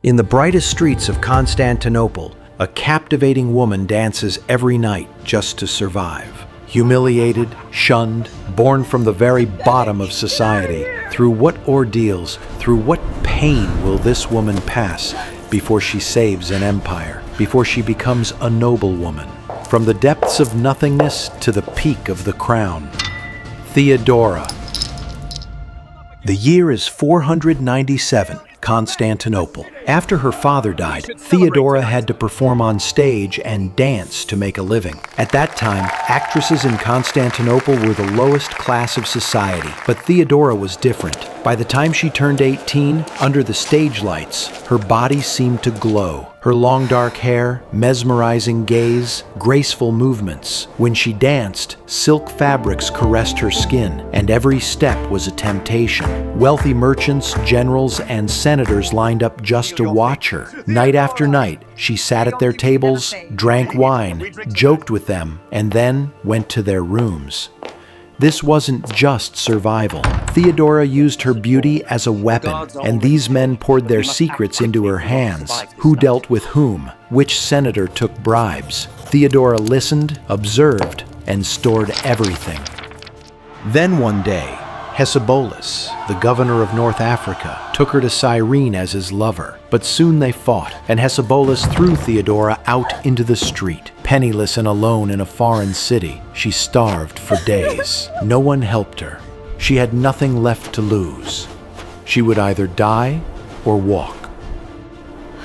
In the brightest streets of Constantinople, a captivating woman dances every night just to survive. Humiliated, shunned, born from the very bottom of society, through what ordeals, through what pain will this woman pass before she saves an empire, before she becomes a noble woman? From the depths of nothingness to the peak of the crown. Theodora. The year is 497. Constantinople. After her father died, Theodora had to perform on stage and dance to make a living. At that time, actresses in Constantinople were the lowest class of society, but Theodora was different. By the time she turned 18, under the stage lights, her body seemed to glow. Her long dark hair, mesmerizing gaze, graceful movements. When she danced, silk fabrics caressed her skin, and every step was a temptation. Wealthy merchants, generals, and senators lined up just to watch her. Night after night, she sat at their tables, drank wine, joked with them, and then went to their rooms. This wasn't just survival. Theodora used her beauty as a weapon, and these men poured their secrets into her hands. Who dealt with whom? Which senator took bribes? Theodora listened, observed, and stored everything. Then one day, Hesebolas, the governor of North Africa, took her to Cyrene as his lover. But soon they fought, and Hesebolas threw Theodora out into the street. Penniless and alone in a foreign city, she starved for days. No one helped her. She had nothing left to lose. She would either die or walk.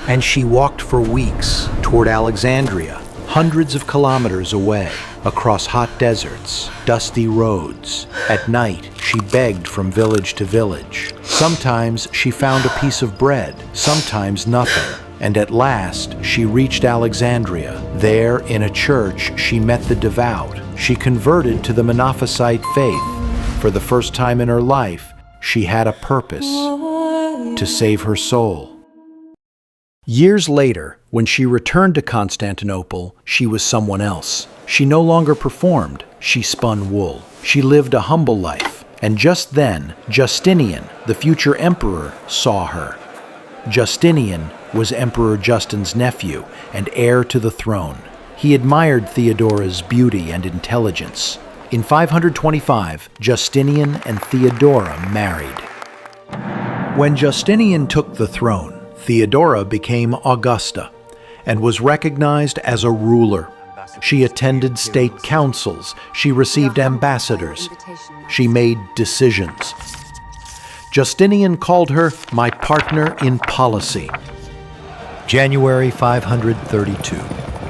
And she walked for weeks toward Alexandria, hundreds of kilometers away, across hot deserts, dusty roads. At night, she begged from village to village. Sometimes she found a piece of bread, sometimes nothing. And at last, she reached Alexandria. There, in a church, she met the devout. She converted to the Monophysite faith. For the first time in her life, she had a purpose: to save her soul. Years later, when she returned to Constantinople, she was someone else. She no longer performed, she spun wool. She lived a humble life. And just then, Justinian, the future emperor, saw her. Justinian was Emperor Justin's nephew and heir to the throne. He admired Theodora's beauty and intelligence. In 525, Justinian and Theodora married. When Justinian took the throne, Theodora became Augusta and was recognized as a ruler. She attended state councils. She received ambassadors. She made decisions. Justinian called her my partner in policy. January 532.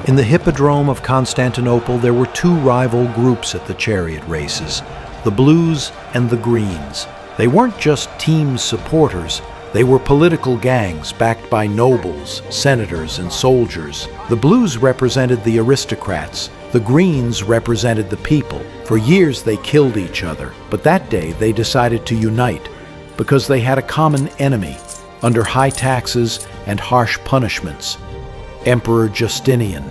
In the Hippodrome of Constantinople, there were two rival groups at the chariot races, the Blues and the Greens. They weren't just team supporters. They were political gangs backed by nobles, senators, and soldiers. The Blues represented the aristocrats. The Greens represented the people. For years they killed each other, but that day they decided to unite because they had a common enemy under high taxes and harsh punishments: Emperor Justinian.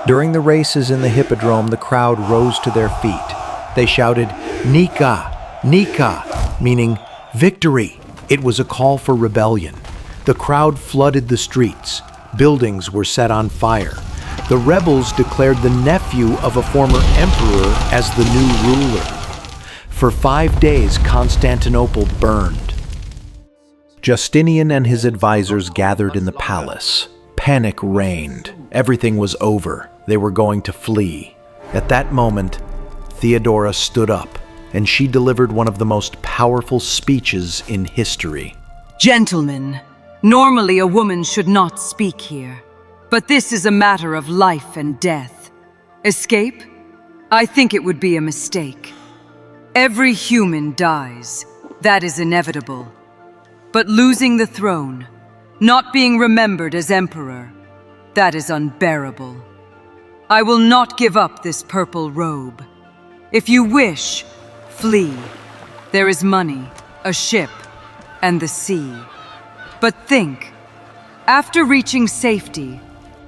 During the races in the Hippodrome, the crowd rose to their feet. They shouted, "Nika! Nika!" meaning victory. It was a call for rebellion. The crowd flooded the streets. Buildings were set on fire. The rebels declared the nephew of a former emperor as the new ruler. For 5 days, Constantinople burned. Justinian and his advisors gathered in the palace. Panic reigned. Everything was over. They were going to flee. At that moment, Theodora stood up, and she delivered one of the most powerful speeches in history. Gentlemen, normally a woman should not speak here, but this is a matter of life and death. Escape? I think it would be a mistake. Every human dies. That is inevitable. But losing the throne, not being remembered as emperor, that is unbearable. I will not give up this purple robe. If you wish, flee. There is money, a ship, and the sea. But think, after reaching safety,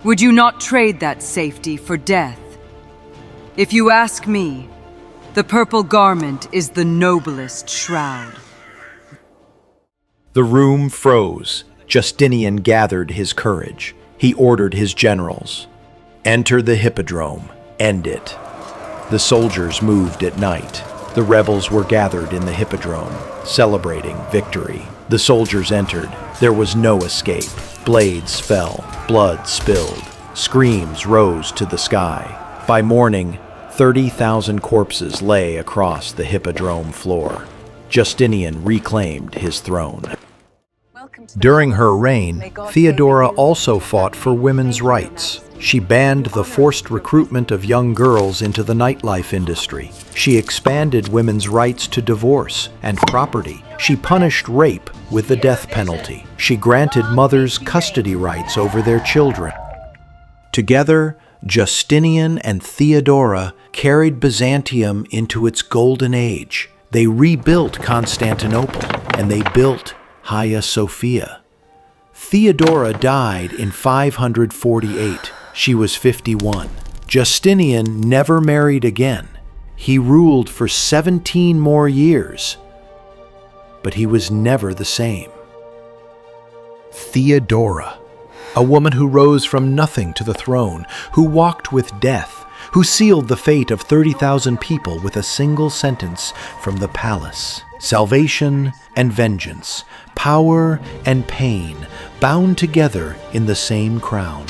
would you not trade that safety for death? If you ask me, the purple garment is the noblest shroud. The room froze. Justinian gathered his courage. He ordered his generals, "Enter the Hippodrome, end it." The soldiers moved at night. The rebels were gathered in the Hippodrome, celebrating victory. The soldiers entered. There was no escape. Blades fell, blood spilled. Screams rose to the sky. By morning, 30,000 corpses lay across the Hippodrome floor. Justinian reclaimed his throne. During her reign, Theodora also fought for women's rights. She banned the forced recruitment of young girls into the nightlife industry. She expanded women's rights to divorce and property. She punished rape with the death penalty. She granted mothers custody rights over their children. Together, Justinian and Theodora carried Byzantium into its golden age. They rebuilt Constantinople, and they built Hagia Sophia. Theodora died in 548. She was 51. Justinian never married again. He ruled for 17 more years, but he was never the same. Theodora, a woman who rose from nothing to the throne, who walked with death, who sealed the fate of 30,000 people with a single sentence from the palace. Salvation and vengeance, power and pain, bound together in the same crown.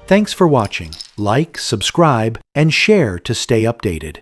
Thanks for watching. Like, subscribe, and share to stay updated.